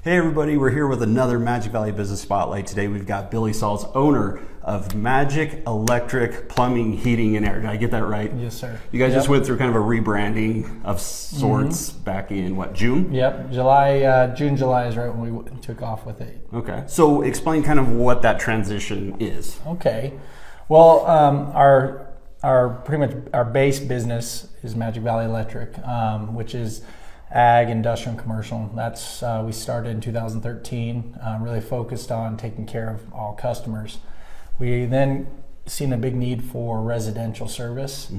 Hey everybody, we're here with another Magic Valley Business Spotlight. Today we've got Billy Sauls, owner of Magic Electric Plumbing, Heating, and Air. Did I get that right? Yes, sir. You guys just went through kind of a rebranding of sorts back in, what, June? Yep, June, July is right when we took off with it. Okay, so explain kind of what that transition is. Okay, well, our pretty much our base business is Magic Valley Electric, which is ag, industrial, and commercial. That's we started in 2013, really focused on taking care of all customers. We then seen a big need for residential service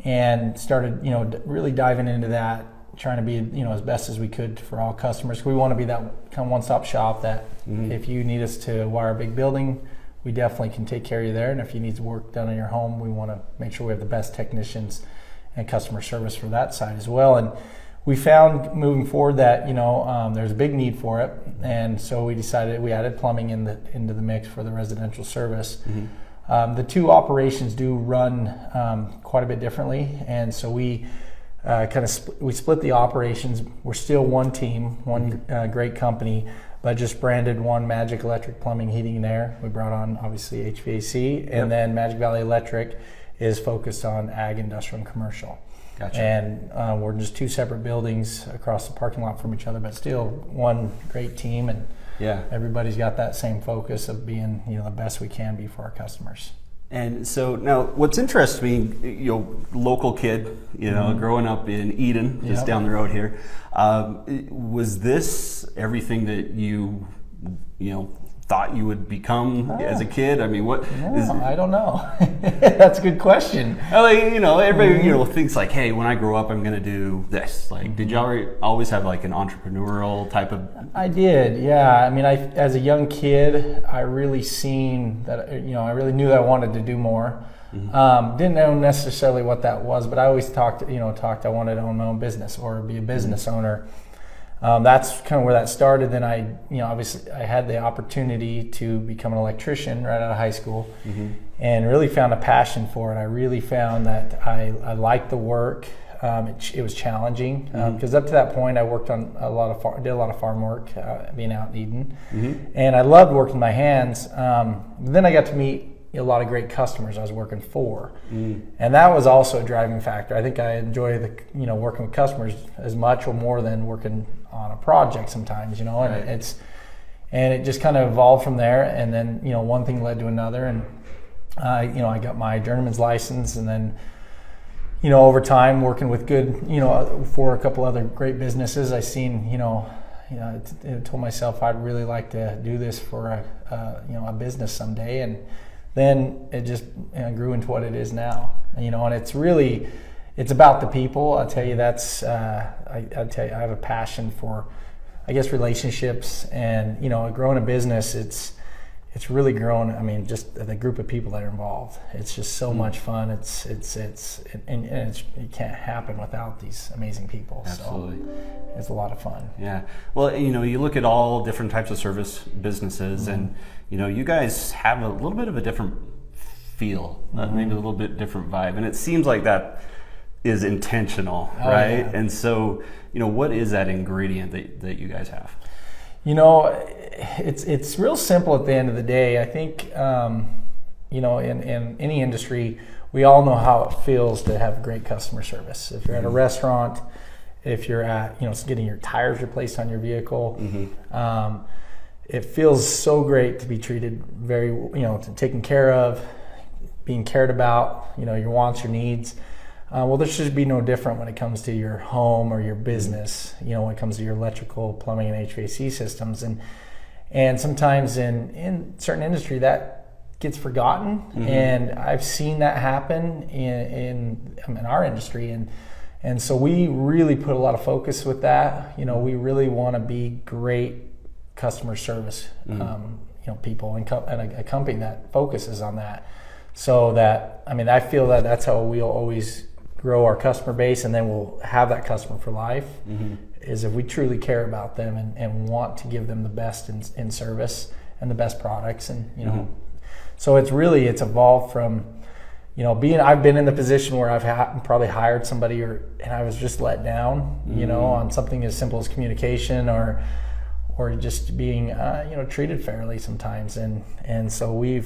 and started, really diving into that, trying to be, as best as we could for all customers. We want to be that kind of one-stop shop that if you need us to wire a big building, we definitely can take care of you there. And if you need work done in your home, we want to make sure we have the best technicians and customer service for that side as well. And we found moving forward that there's a big need for it, and so we decided we added plumbing into the mix for the residential service. The two operations do run quite a bit differently, and so we we split the operations. We're still one team, one great company, but just branded one Magic Electric Plumbing, Heating, and Air. We brought on obviously HVAC, and then Magic Valley Electric is focused on ag, industrial, and commercial. Gotcha. And we're just two separate buildings across the parking lot from each other, but still one great team, and everybody's got that same focus of being the best we can be for our customers. And so now what's interesting me, local kid, growing up in Eden, just down the road here, was this everything that you thought you would become as a kid? I mean, I don't know. That's a good question. Everybody thinks like, hey, when I grow up I'm going to do this. Like, did you always have like an entrepreneurial type of? I did, yeah. I mean, as a young kid, I really seen that, I really knew that I wanted to do more. Didn't know necessarily what that was, but I always talked I wanted to own my own business or be a business owner. That's kind of where that started. Then obviously I had the opportunity to become an electrician right out of high school, and really found a passion for it. I really found that I liked the work. It was challenging because up to that point I worked on did a lot of farm work, being out in Eden, and I loved working my hands. Then I got to meet a lot of great customers I was working for, and that was also a driving factor. I think I enjoy working with customers as much or more than working on a project sometimes, and it just kind of evolved from there. And then one thing led to another, and I got my journeyman's license, and then over time working with good for a couple other great businesses, I seen I told myself I'd really like to do this for a business someday, and then it just grew into what it is now. And it's about the people. I'll tell you, that's I have a passion for, I guess, relationships, and growing a business. It's really grown. I mean, just the group of people that are involved. It's just so much fun. It can't happen without these amazing people. Absolutely. So it's a lot of fun. Yeah. Well, you look at all different types of service businesses, and you guys have a little bit of a different feel, maybe a little bit different vibe, and it seems like that is intentional, right? Yeah. And so, what is that ingredient that you guys have? It's real simple at the end of the day. I think, in any industry, we all know how it feels to have great customer service. If you're at a restaurant, if you're at, getting your tires replaced on your vehicle, it feels so great to be treated very, taken care of, being cared about, your wants, your needs. Well, there should be no different when it comes to your home or your business, when it comes to your electrical, plumbing, and HVAC systems. And sometimes in certain industry that gets forgotten, and I've seen that happen in our industry. And so we really put a lot of focus with that. We really want to be great customer service, people, and a company that focuses on that. So that, I feel that that's how we'll always grow our customer base, and then we'll have that customer for life, is if we truly care about them and want to give them the best in service and the best products. And, so it's evolved from, I've been in the position where I've probably hired somebody and I was just let down, on something as simple as communication or or just being treated fairly sometimes, and so we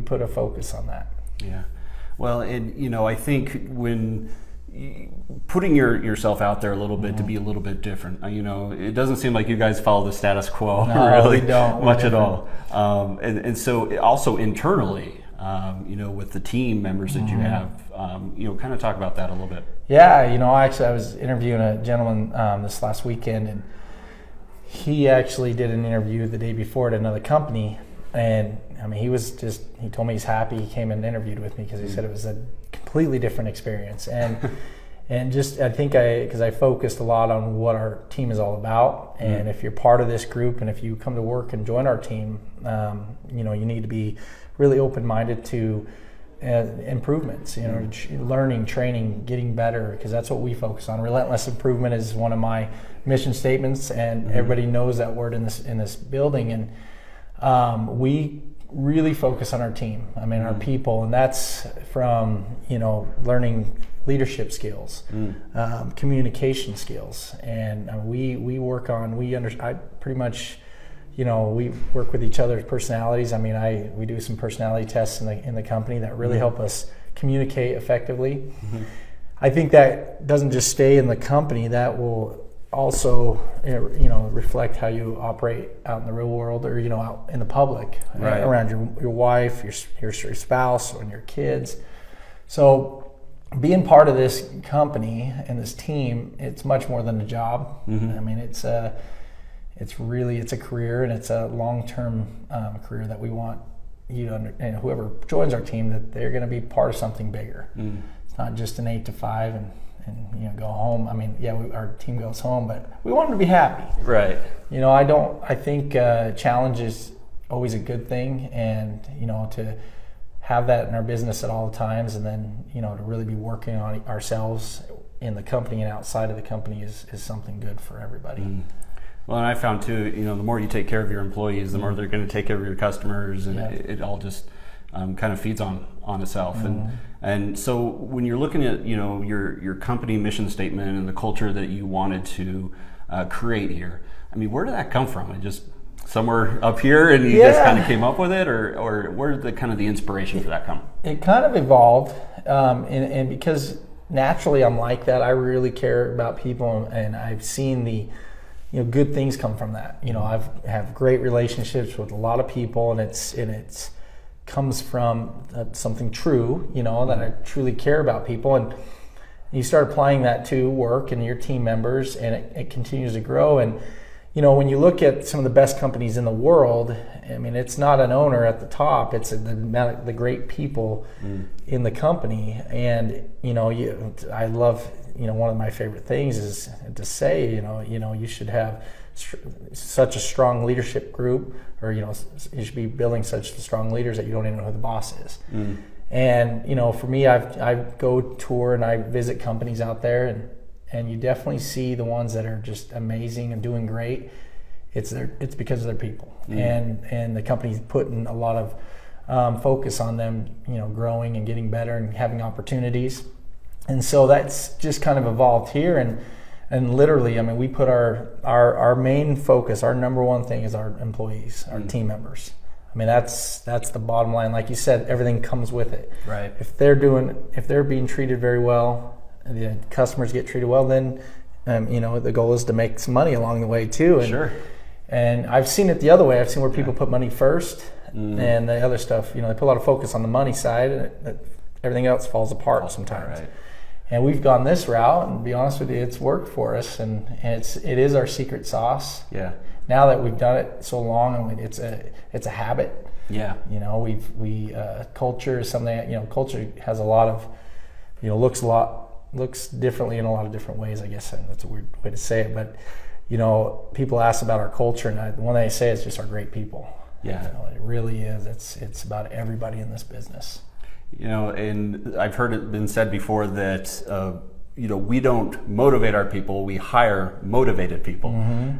put a focus on that. Yeah, well, and I think when putting yourself out there a little bit to be a little bit different, it doesn't seem like you guys follow the status quo really we don't. much at all, and so also internally, with the team members that you have, kind of talk about that a little bit. Yeah, actually I was interviewing a gentleman this last weekend, and he actually did an interview the day before at another company, and he told me he's happy he came and interviewed with me because he said it was a completely different experience, and just I think because I focused a lot on what our team is all about, and if you're part of this group and if you come to work and join our team, you need to be really open-minded to improvements, learning, training, getting better, because that's what we focus on. Relentless improvement is one of my mission statements, and everybody knows that word in this building, and we really focus on our team, our people, and that's from learning leadership skills, communication skills, and we work on I pretty much we work with each other's personalities. We do some personality tests in the company that really help us communicate effectively. I think that doesn't just stay in the company, that will also reflect how you operate out in the real world, or out in the public, right, around your wife, your spouse, and your kids. So being part of this company and this team, it's much more than a job. It's a career, and it's a long-term career that we want you to and whoever joins our team, that they're going to be part of something bigger. It's not just an 8 to 5 and go home. Our team goes home, but we want them to be happy. Right. I think challenge is always a good thing, and to have that in our business at all times, and then to really be working on ourselves in the company and outside of the company is something good for everybody. Well, and I found too, the more you take care of your employees, the more they're going to take care of your customers, and it all just kind of feeds on itself. And so when you're looking at your company mission statement and the culture that you wanted to create here, where did that come from? It just somewhere up here, and you just kind of came up with it, or where did the inspiration for that come? It kind of evolved, and because naturally I'm like that. I really care about people, and I've seen the good things come from that. I've have great relationships with a lot of people, and it's comes from something true, that I truly care about people, and you start applying that to work and your team members, and it continues to grow. And when you look at some of the best companies in the world, it's not an owner at the top, it's the great people in the company. And I love, one of my favorite things is to say, you should have such a strong leadership group, or you should be building such strong leaders that you don't even know who the boss is. And for me, I go tour and I visit companies out there, and you definitely see the ones that are just amazing and doing great. It's because of their people, and the company's putting a lot of focus on them, growing and getting better and having opportunities. And so that's just kind of evolved here, and literally, we put our main focus, our number one thing is our employees, our team members. That's the bottom line. Like you said, everything comes with it. Right. If they're being treated very well, and the customers get treated well, then the goal is to make some money along the way too. And, sure. And I've seen it the other way. I've seen where people put money first, and the other stuff, they put a lot of focus on the money side, and everything else falls apart sometimes. Right. And we've gone this route, and to be honest with you, it's worked for us, and it is our secret sauce. Yeah. Now that we've done it so long, it's a habit. Yeah. Culture is something that, culture has a lot of, looks differently in a lot of different ways, I guess. And that's a weird way to say it, but people ask about our culture, and the one thing I say is just our great people. Yeah. It really is. It's about everybody in this business. And I've heard it been said before that we don't motivate our people, we hire motivated people,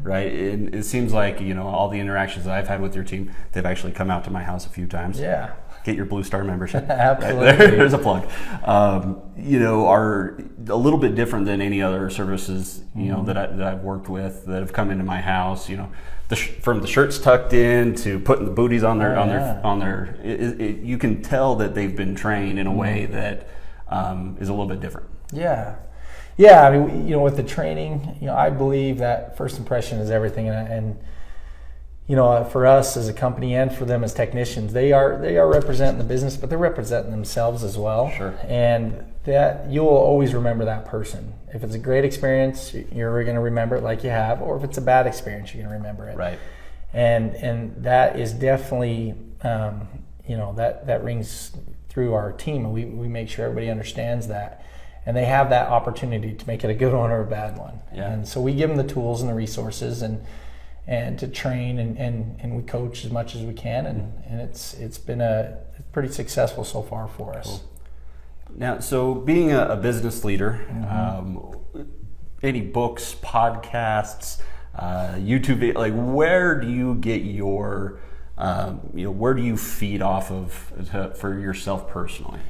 right? And it seems like all the interactions that I've had with your team, they've actually come out to my house a few times. Yeah. Get your Blue Star membership. Absolutely. Right there's a plug. Are a little bit different than any other services, that I've worked with that have come into my house. From the shirts tucked in to putting the booties on their. You can tell that they've been trained in a way that is a little bit different. Yeah. Yeah, I mean, with the training, I believe that first impression is everything, and for us as a company and for them as technicians, they are representing the business, but they're representing themselves as well. Sure. And that you'll always remember that person. If it's a great experience, you're going to remember it like you have, or if it's a bad experience, you're going to remember it. Right. And that is definitely, that rings through our team, and we make sure everybody understands that. And they have that opportunity to make it a good one or a bad one. Yeah. And so we give them the tools and the resources and to train and we coach as much as we can, and it's been pretty successful so far for us. Cool. Now, so being a business leader, any books, podcasts, YouTube, like where do you get your, where do you feed off of for yourself personally?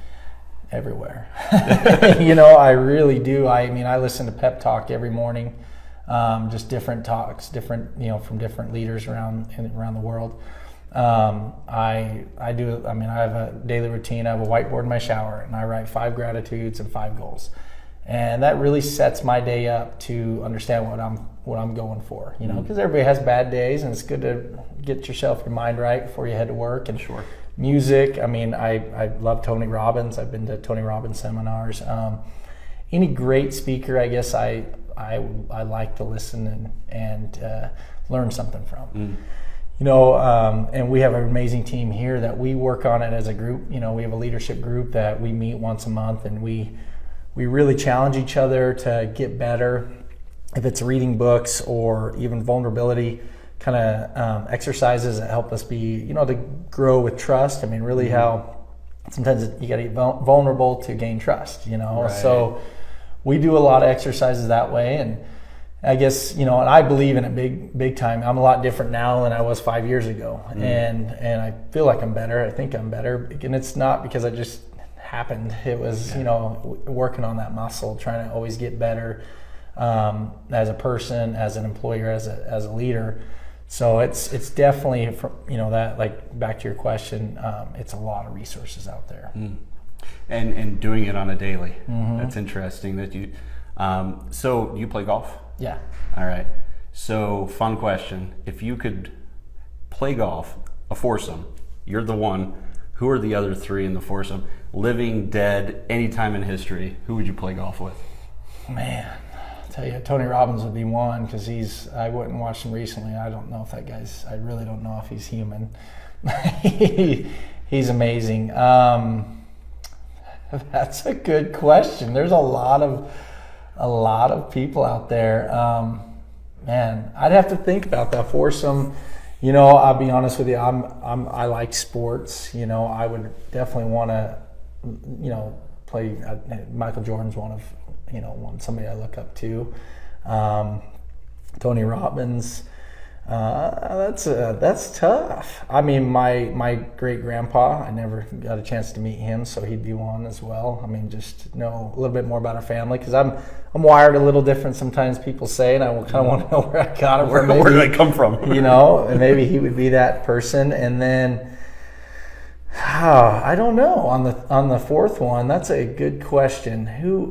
Everywhere. I really do. I listen to pep talk every morning, just different talks, from different leaders around the world. I have a daily routine. I have a whiteboard in my shower, and I write 5 gratitudes and 5 goals, and that really sets my day up to understand what I'm going for. Because everybody has bad days, and it's good to get your mind right before you head to work. And sure. Music, I love Tony Robbins. I've been to Tony Robbins seminars. Any great speaker, I guess I like to listen and learn something from. And we have an amazing team here that we work on it as a group. We have a leadership group that we meet once a month, and we really challenge each other to get better. If it's reading books or even vulnerability kind of exercises that help us be, to grow with trust. Really how sometimes you got to get vulnerable to gain trust, Right. So we do a lot of exercises that way. And I guess, and I believe in it big time. I'm a lot different now than I was 5 years ago. And I feel like I'm better. I think I'm better. And it's not because I just happened. It was, working on that muscle, trying to always get better as a person, as an employer, as a leader. So it's definitely, that, like, back to your question, it's a lot of resources out there. And doing it on a daily. That's interesting that you, so do you play golf? Yeah. All right. So fun question. If you could play golf, a foursome, you're the one, who are the other 3 in the foursome? Living, dead, any time in history, who would you play golf with? Man. Tell you, Tony Robbins would be one, because I went and watched him recently. I don't know if that guy's, I really don't know if he's human. He's amazing. That's a good question. There's a lot of people out there. Man, I'd have to think about that foursome. I'll be honest with you. I like sports. I would definitely want to, play. Michael Jordan's one of, somebody I look up to. Tony Robbins. That's tough. My great grandpa, I never got a chance to meet him, so he'd be one as well. Just know a little bit more about our family, because I'm wired a little different. Sometimes people say, and I kind of want to know where I got it from. Where did I come from? And maybe he would be that person. And then, I don't know. On the fourth one, that's a good question. Who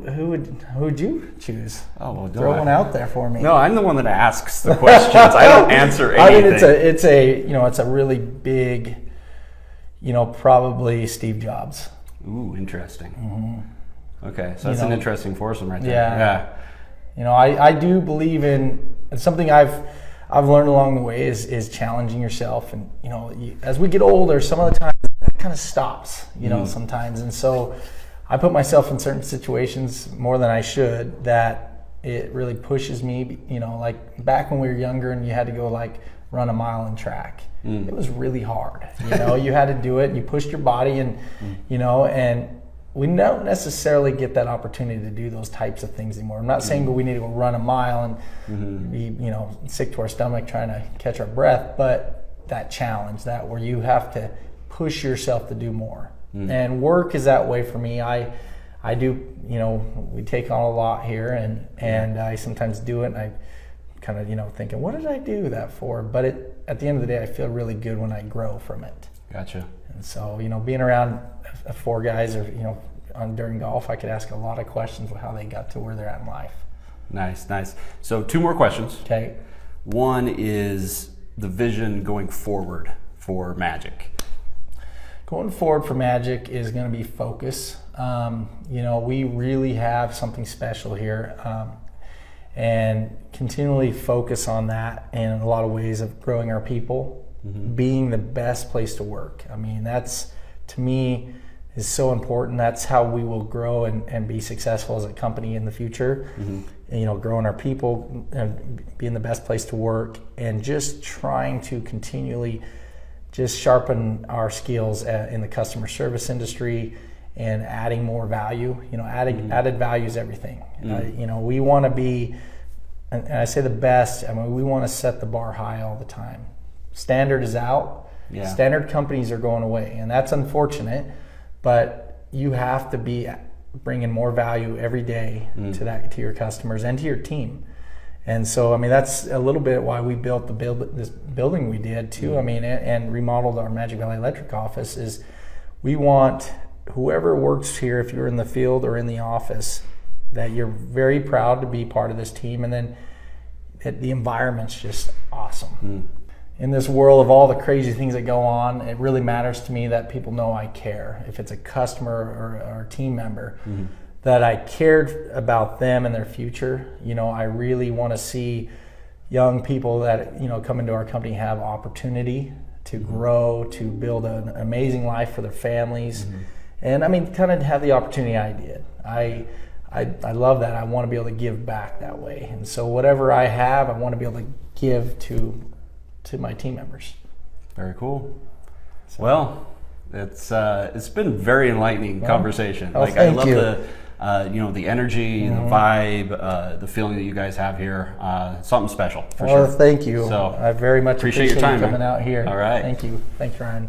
would you choose? Oh, well, throw one out there for me. No, I'm the one that asks the questions. I don't answer anything. It's a really big, probably Steve Jobs. Ooh, interesting. Okay, so that's an interesting foursome right there. Yeah. I do believe in, and something I've learned along the way is challenging yourself, and as we get older, some of the time that kind of stops, sometimes, and so I put myself in certain situations more than I should that it really pushes me. Like back when we were younger and you had to go run a mile in track, it was really hard. You had to do it, and you pushed your body, and and we don't necessarily get that opportunity to do those types of things anymore. I'm not saying that we need to go run a mile and be, sick to our stomach trying to catch our breath, but that challenge, that where you have to push yourself to do more. And work is that way for me. I do, we take on a lot here, and I sometimes do it, and I kind of, thinking, what did I do that for? But at the end of the day, I feel really good when I grow from it. Gotcha. And so, being around 4 guys, or during golf, I could ask a lot of questions of how they got to where they're at in life. Nice. So 2 more questions. Okay. One is the vision going forward for Magic. Going forward for Magic is going to be focus. We really have something special here, and continually focus on that in a lot of ways of growing our people, being the best place to work. I mean, that's, to me, is so important. That's how we will grow and be successful as a company in the future. And, growing our people and being the best place to work, and just trying to continually just sharpen our skills in the customer service industry and adding more value. Added value is everything. We want to be, and I say the best, we want to set the bar high all the time. Standard is out. Yeah. Standard companies are going away, and that's unfortunate, but you have to be bringing more value every day to your customers and to your team. And so, that's a little bit why we built this building we did too. And remodeled our Magic Valley Electric office. Is we want whoever works here, if you're in the field or in the office, that you're very proud to be part of this team, and then that the environment's just awesome. In this world of all the crazy things that go on, it really matters to me that people know I care. If it's a customer or a team member, that I cared about them and their future. I really want to see young people that come into our company have opportunity to grow, to build an amazing life for their families, and kind of have the opportunity I did. I love that. I want to be able to give back that way, and so whatever I have, I want to be able to give to my team members. Very cool. So. Well, it's been very enlightening conversation. I love the energy, the vibe, the feeling that you guys have here. Something special for sure. Thank you. So I very much appreciate your time, you coming out here. All right. Thank you, Ryan.